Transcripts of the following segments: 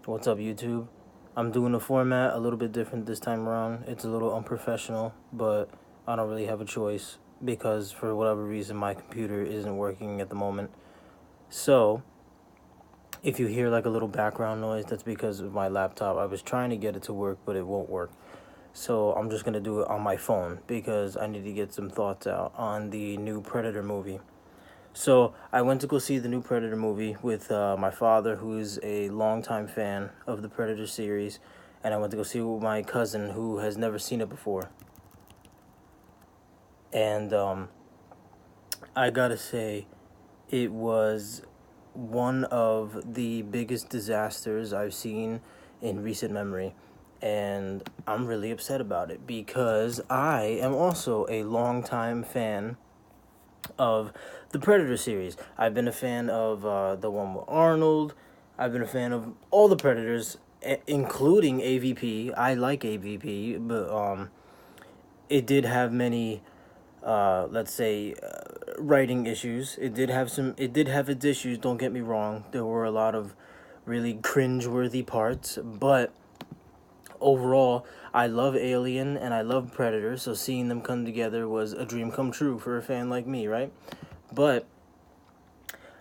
What's up, YouTube? I'm doing the format a little bit different this time around. It's a little unprofessional, but I don't really have a choice because for whatever reason my computer isn't working at the moment. So, if you hear like a little background noise, that's because of my laptop. I was trying to get it to work, but it won't work. So, I'm just going to do it on my phone because I need to get some thoughts out on the new Predator movie. So I went to go see the new Predator movie with my father, who is a longtime fan of the Predator series, and I went to go see it with my cousin, who has never seen it before. And I gotta say, it was one of the biggest disasters I've seen in recent memory, and I'm really upset about it because I am also a longtime fan of the Predator series. I've been a fan of the one with Arnold. I've been a fan of all the Predators, including AVP. I like AVP, but it did have many, let's say, writing issues. It did have some. It did have its issues. Don't get me wrong. There were a lot of really cringe-worthy parts, but overall, I love Alien and I love Predator, so seeing them come together was a dream come true for a fan like me, right? But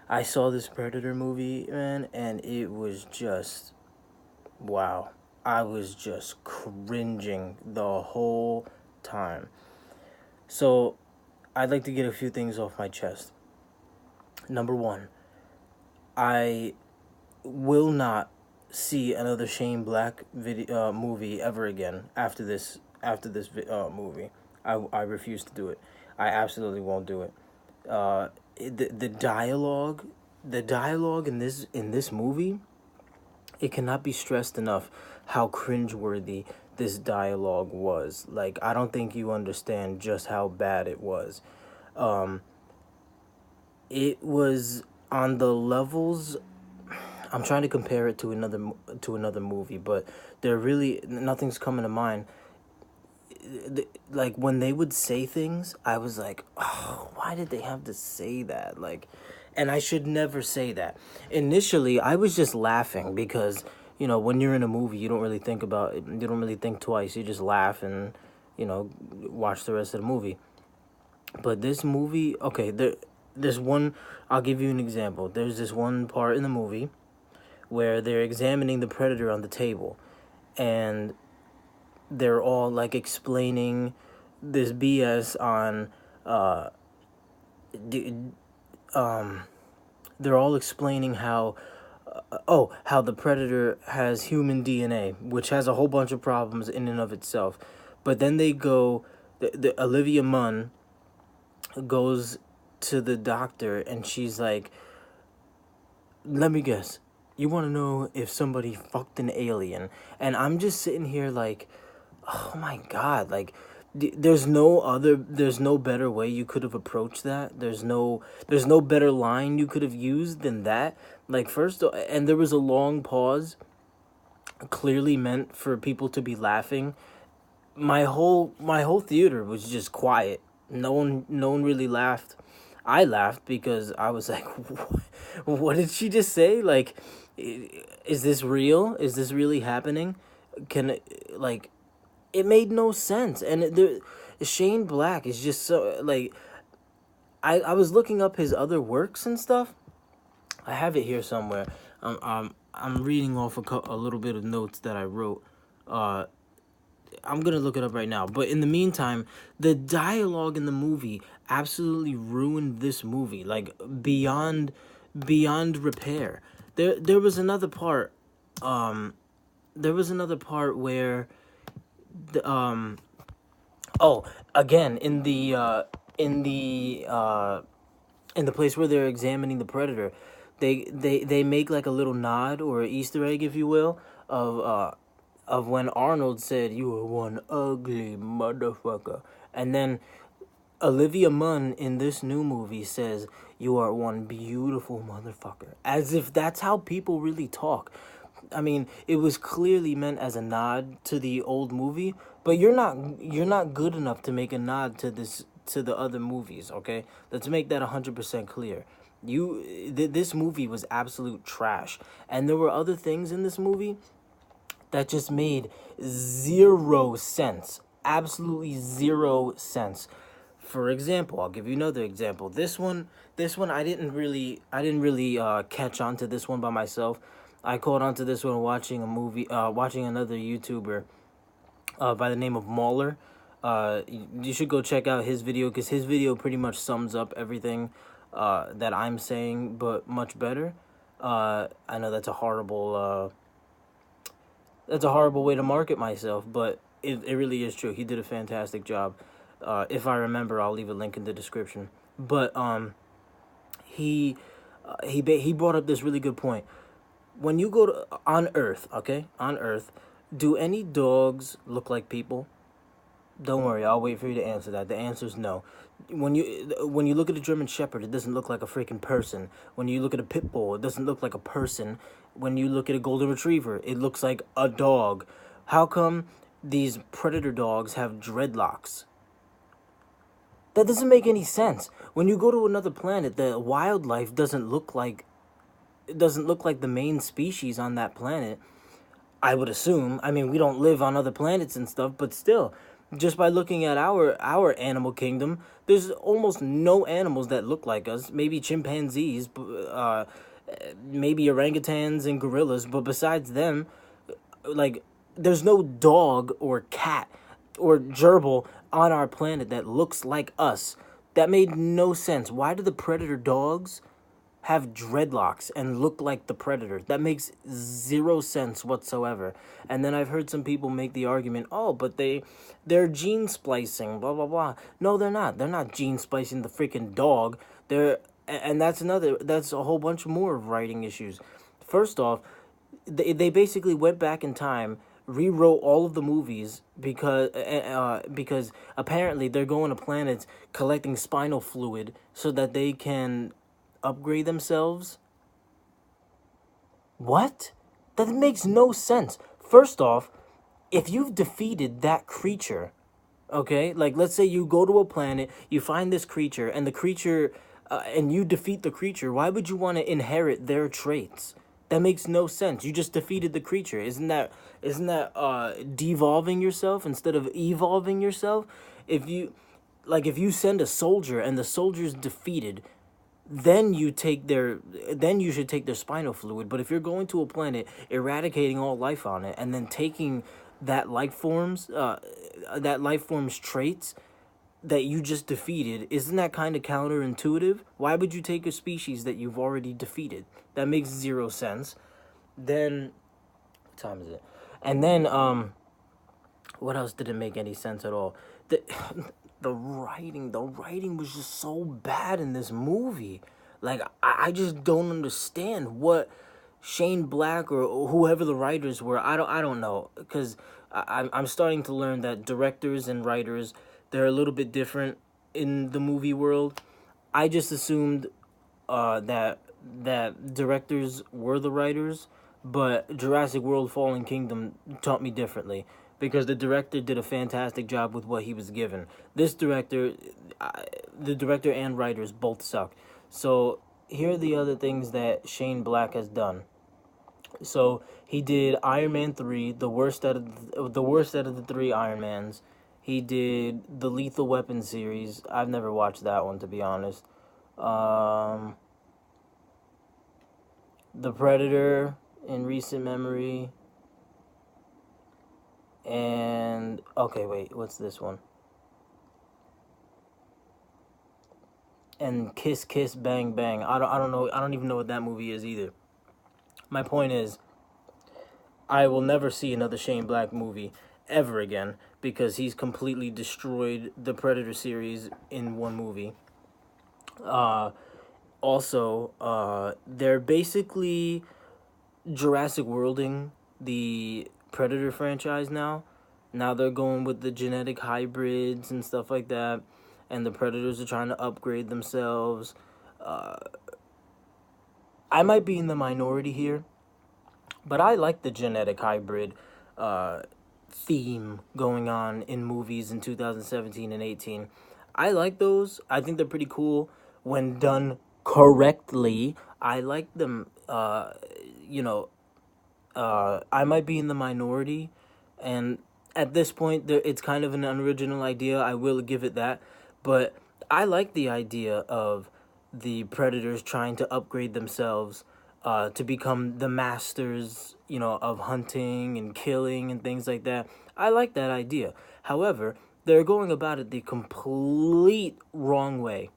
I saw this Predator movie, man, and it was just, wow. I was just cringing the whole time. So, I'd like to get a few things off my chest. Number one, I will not see another Shane Black movie ever again after this movie. I refuse to do it. I absolutely won't do it. The dialogue in this movie, it cannot be stressed enough how cringeworthy this dialogue was. Like, I don't think you understand just how bad it was. It was on the levels. I'm trying to compare it to another movie, but nothing's coming to mind. Like, when they would say things, I was like, oh, why did they have to say that? Like, and I should never say that. Initially, I was just laughing because, when you're in a movie, you don't really think about it. You don't really think twice. You just laugh and, watch the rest of the movie. But this movie, okay, there's one, I'll give you an example. There's this one part in the movie where they're examining the Predator on the table, and they're all like explaining this BS on they're all explaining how how the Predator has human DNA, which has a whole bunch of problems in and of itself. But then they go, the Olivia Munn goes to the doctor, and she's like, let me guess, you want to know if somebody fucked an alien? And I'm just sitting here like, oh my god, like, there's no better way you could have approached that. There's no better line you could have used than that. Like, and there was a long pause, clearly meant for people to be laughing. My whole theater was just quiet. No one really laughed. I laughed because I was like, what did she just say? Like, is this real? Is this really happening? Like, it made no sense. And Shane Black is just so, like, I was looking up his other works and stuff. I have it here somewhere. I'm reading off a little bit of notes that I wrote. I'm gonna look it up right now. But in the meantime, the dialogue in the movie absolutely ruined this movie, like, beyond repair. There was another part. There was another part where again, in the place where they're examining the Predator, they make like a little nod or an Easter egg, if you will, of when Arnold said, "You are one ugly motherfucker," and then Olivia Munn in this new movie says, "You are one beautiful motherfucker," as if that's how people really talk. I mean, it was clearly meant as a nod to the old movie, but you're not good enough to make a nod to the other movies, okay? Let's make that 100% clear. This movie was absolute trash, and there were other things in this movie that just made zero sense. Absolutely zero sense. For example, I'll give you another example. This one I didn't really catch on to this one by myself. I caught on to this one watching a movie, watching another YouTuber by the name of Mauler. You should go check out his video because his video pretty much sums up everything that I'm saying, but much better. I know that's a horrible way to market myself, but it really is true. He did a fantastic job. If I remember, I'll leave a link in the description. But he he brought up this really good point. When you go to on Earth, okay, on Earth, do any dogs look like people? Don't worry, I'll wait for you to answer that. The answer is no. When you look at a German Shepherd, it doesn't look like a freaking person. When you look at a pit bull, it doesn't look like a person. When you look at a golden retriever, it looks like a dog. How come these predator dogs have dreadlocks? That doesn't make any sense. When you go to another planet, the wildlife doesn't look like the main species on that planet. I would assume. I mean, we don't live on other planets and stuff, but still, just by looking at our animal kingdom, there's almost no animals that look like us. Maybe chimpanzees, maybe orangutans and gorillas, but besides them, like, there's no dog or cat or gerbil on our planet that looks like us. That made no sense. Why do the predator dogs have dreadlocks and look like the predator? That makes zero sense whatsoever. And then I've heard some people make the argument, oh, but they're gene splicing, blah blah blah. No, they're not. They're not gene splicing the freaking dog. And that's a whole bunch more of writing issues. First off, they basically went back in time, rewrote all of the movies because apparently they're going to planets collecting spinal fluid so that they can upgrade themselves. What? That makes no sense. First off, if you've defeated that creature, okay, like let's say you go to a planet, you find this creature, and the creature, and you defeat the creature, why would you want to inherit their traits? That makes no sense. You just defeated the creature. Isn't that devolving yourself instead of evolving yourself? If you send a soldier and the soldier's defeated, then you should take their spinal fluid. But if you're going to a planet, eradicating all life on it, and then taking that life form's traits that you just defeated, isn't that kind of counterintuitive? Why would you take a species that you've already defeated? That makes zero sense. Then, what time is it? And then what else didn't make any sense at all? The the writing was just so bad in this movie. Like I just don't understand what Shane Black or whoever the writers were. I don't know, because I'm starting to learn that directors and writers, they're a little bit different in the movie world. I just assumed that directors were the writers, but Jurassic World Fallen Kingdom taught me differently, because the director did a fantastic job with what he was given. This director, the director and writers both suck. So here are the other things that Shane Black has done. So he did Iron Man 3, the worst out of the three Iron Mans. He did the Lethal Weapon series. I've never watched that one, to be honest. The Predator in recent memory. And okay, wait, what's this one? And Kiss Kiss Bang Bang. I don't know. I don't even know what that movie is either. My point is, I will never see another Shane Black movie ever again, because he's completely destroyed the Predator series in one movie. They're basically Jurassic Worlding the Predator franchise now. Now they're going with the genetic hybrids and stuff like that, and the Predators are trying to upgrade themselves. I might be in the minority here, but I like the genetic hybrid theme going on in movies in 2017 and 18. I like those. I think they're pretty cool when done correctly. I like them. You know, I might be in the minority, and at this point, it's kind of an unoriginal idea. I will give it that, but I like the idea of the predators trying to upgrade themselves to become the masters, of hunting and killing and things like that. I like that idea. However, they're going about it the complete wrong way.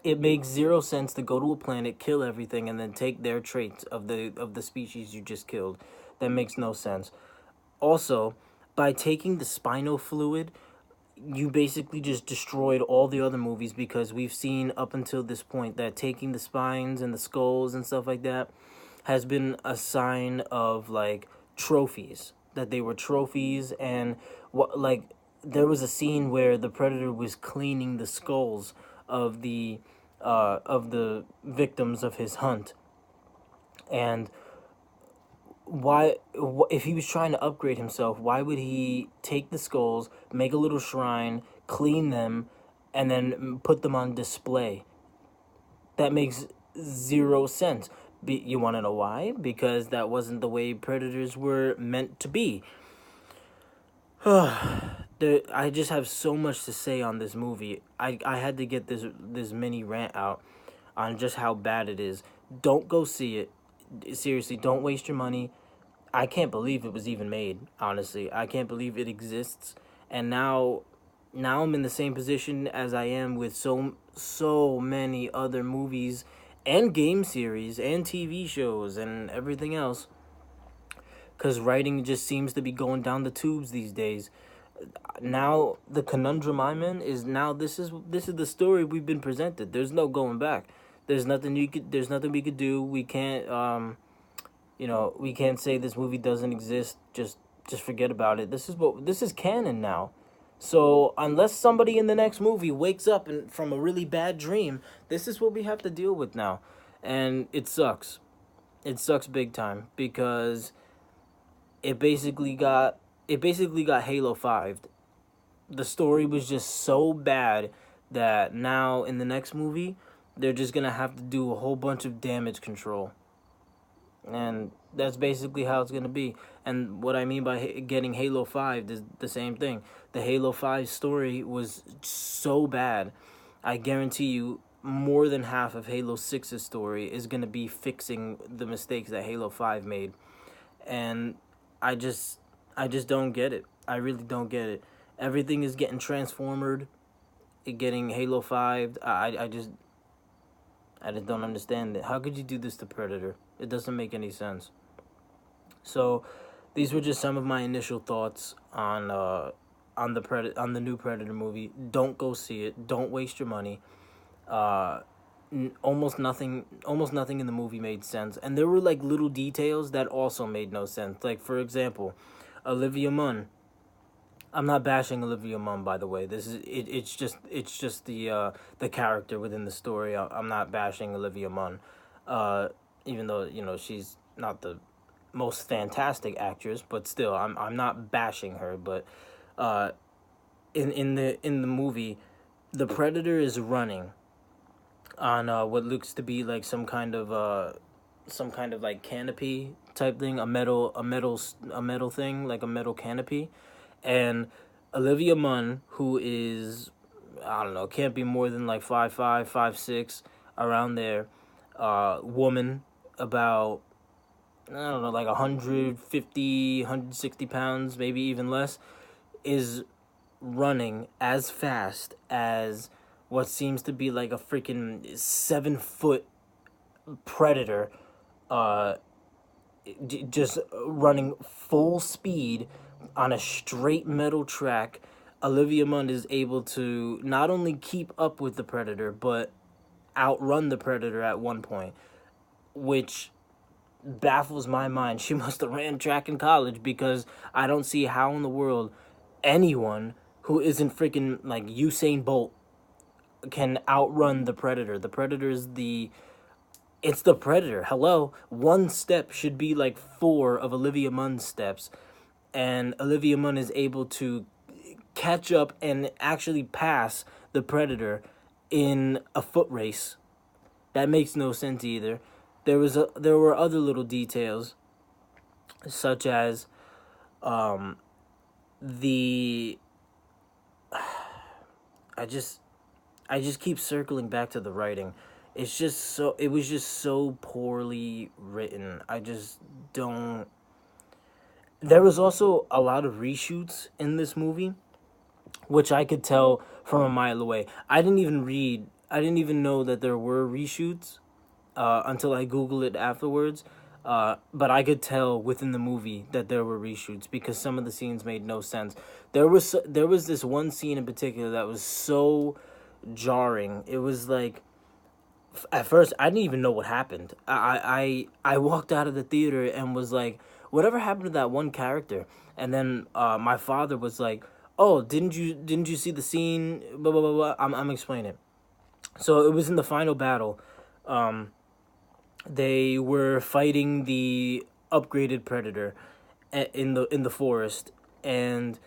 It makes zero sense to go to a planet, kill everything, and then take their traits of the species you just killed. That makes no sense. Also, by taking the spinal fluid, you basically just destroyed all the other movies, because we've seen up until this point that taking the spines and the skulls and stuff like that has been a sign of like trophies, that they were trophies. And what, like, there was a scene where the predator was cleaning the skulls of the victims of his hunt. And why, if he was trying to upgrade himself, why would he take the skulls, make a little shrine, clean them, and then put them on display? That makes zero sense. You want to know why? Because that wasn't the way predators were meant to be. I just have so much to say on this movie. I had to get this mini rant out on just how bad it is. Don't go see it. Seriously, don't waste your money. I can't believe it was even made, honestly. I can't believe it exists. And now I'm in the same position as I am with so many other movies and game series and TV shows and everything else, cuz writing just seems to be going down the tubes these days. Now the conundrum I'm in is, now this is the story we've been presented. There's no going back. There's nothing we could do. We can't we can't say this movie doesn't exist. Just forget about it. This is canon now. So unless somebody in the next movie wakes up from a really bad dream, this is what we have to deal with now. And it sucks. It sucks big time, because it basically got Halo 5. The story was just so bad that now in the next movie, they're just going to have to do a whole bunch of damage control. And that's basically how it's going to be. And what I mean by getting Halo 5 is the same thing. The Halo 5 story was so bad. I guarantee you more than half of Halo 6's story is going to be fixing the mistakes that Halo 5 made. And I just don't get it. I really don't get it. Everything is getting transformed. Getting Halo 5. I just don't understand it. How could you do this to Predator? It doesn't make any sense. So, these were just some of my initial thoughts on the new Predator movie. Don't go see it. Don't waste your money. Almost nothing in the movie made sense, and there were like little details that also made no sense. Like, for example, Olivia Munn. I'm not bashing Olivia Munn, by the way. This is it. It's just the character within the story. I'm not bashing Olivia Munn, even though she's not the most fantastic actress, but still, I'm not bashing her. But in the movie, the Predator is running on what looks to be like some kind of like canopy type thing, a metal thing, like a metal canopy. And Olivia Munn, who is, I don't know, can't be more than like 5'5", 5'6", around there, woman, about, I don't know, like 150, 160 pounds, maybe even less, is running as fast as what seems to be like a freaking 7-foot predator, just running full speed on a straight metal track. Olivia Munn is able to not only keep up with the predator, but outrun the predator at one point, which baffles my mind. She must have ran track in college, because I don't see how in the world anyone who isn't freaking like Usain Bolt can outrun the predator. The predator is it's the predator. Hello, one step should be like 4 of Olivia Munn's steps, and Olivia Munn is able to catch up and actually pass the predator in a foot race. That makes no sense either. There were other little details, such as um the I just I just keep circling back to the writing. It was just so poorly written. I just don't. There was also a lot of reshoots in this movie, which I could tell from a mile away. I didn't even know that there were reshoots until I Googled it afterwards. But I could tell within the movie that there were reshoots because some of the scenes made no sense. There was this one scene in particular that was so jarring. It was like, at first I didn't even know what happened. I walked out of the theater and was like, whatever happened to that one character? And then my father was like, oh, didn't you see the scene? Blah blah blah blah. I'm explaining it. So it was in the final battle. They were fighting the upgraded predator in the forest, and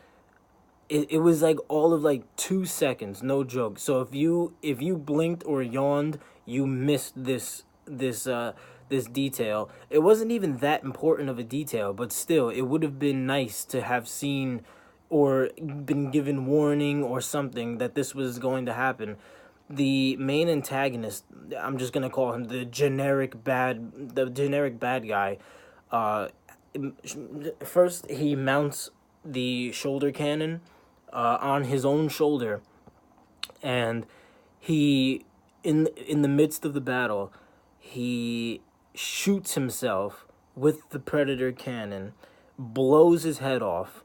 it was like all of like 2 seconds, no joke. So if you blinked or yawned, you missed this detail. It wasn't even that important of a detail, but still, it would have been nice to have seen or been given warning or something that this was going to happen. The main antagonist, I'm just gonna call him the generic bad guy. Uh, First he mounts the shoulder cannon on his own shoulder, and he in the midst of the battle, he shoots himself with the predator cannon, blows his head off,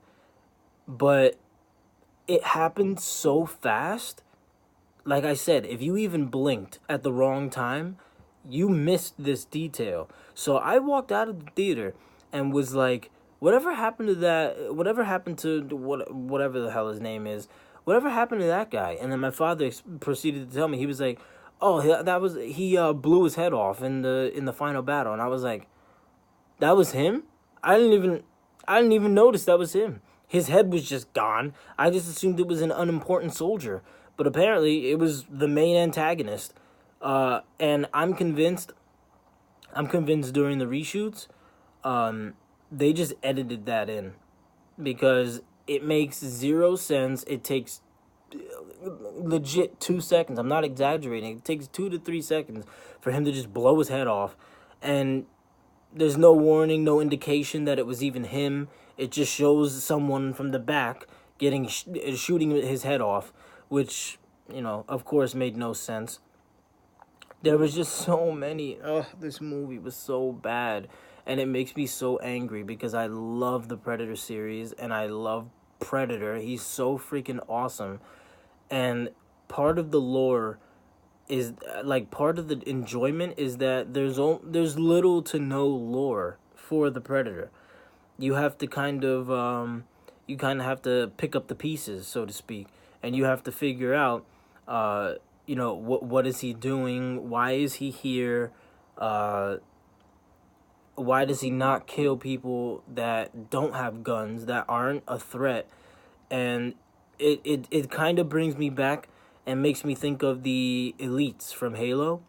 but it happened so fast. Like I said, if you even blinked at the wrong time, you missed this detail. So I walked out of the theater and was like, whatever happened to that? Whatever happened to whatever the hell his name is? Whatever happened to that guy? And then my father proceeded to tell me, he was like, oh, that was he blew his head off in the final battle. And I was like, that was him? I didn't even notice that was him. His head was just gone. I just assumed it was an unimportant soldier, but apparently it was the main antagonist. And I'm convinced. I'm convinced during the reshoots, they just edited that in because it makes zero sense. It takes legit 2 seconds. I'm not exaggerating. It takes 2 to 3 seconds for him to just blow his head off, and there's no warning, no indication that it was even him. It just shows someone from the back shooting his head off, which, of course, made no sense. There was just so many. Ugh, this movie was so bad, and it makes me so angry because I love the Predator series and I love Predator. He's so freaking awesome, and part of the lore is like part of the enjoyment is that there's little to no lore for the Predator. You have to you kind of have to pick up the pieces, so to speak, and you have to figure out what is he doing, why is he here, why does he not kill people that don't have guns, that aren't a threat. And it kind of brings me back and makes me think of the elites from Halo,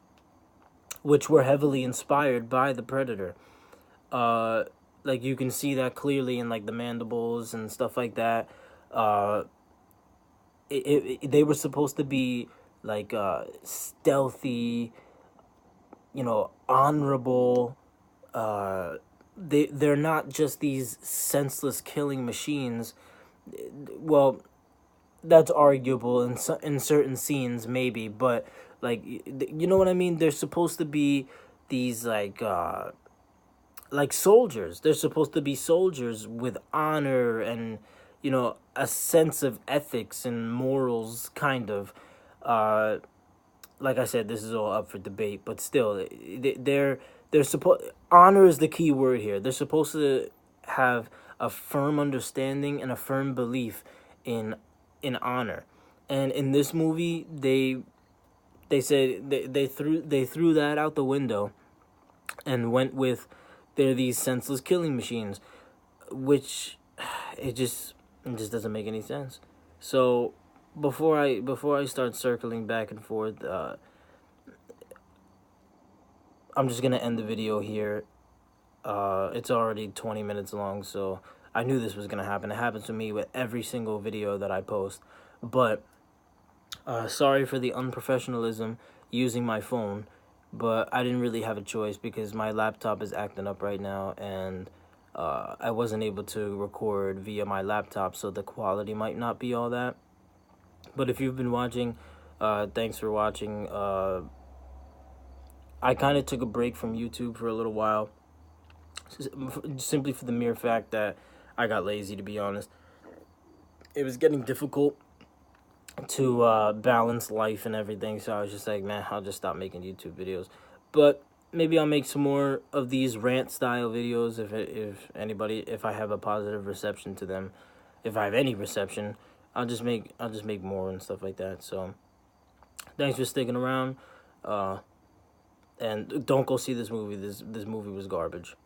which were heavily inspired by the Predator. Like you can see that clearly in like the mandibles and stuff like that. They were supposed to be like stealthy, honorable. They're not just these senseless killing machines. Well, that's arguable in certain scenes maybe, but like you know what I mean. They're supposed to be these like soldiers. They're supposed to be soldiers with honor and a sense of ethics and morals, kind of. Like I said, this is all up for debate, but still, they're supposed honor is the key word here. They're supposed to have a firm understanding and a firm belief in honor, and in this movie, they said they threw that out the window, and went with they're these senseless killing machines, which it just doesn't make any sense. So before I start circling back and forth, I'm just gonna end the video here. It's already 20 minutes long, so I knew this was gonna happen. It happens to me with every single video that I post. But sorry for the unprofessionalism using my phone, but I didn't really have a choice because my laptop is acting up right now, and I wasn't able to record via my laptop, so the quality might not be all that. But if you've been watching, thanks for watching. I kind of took a break from YouTube for a little while, simply for the mere fact that I got lazy, to be honest. It was getting difficult to balance life and everything, so I was just like, man, I'll just stop making YouTube videos. But maybe I'll make some more of these rant style videos if I have a positive reception to them. If I have any reception, I'll just make more and stuff like that. So thanks for sticking around. And don't go see this movie. This movie was garbage.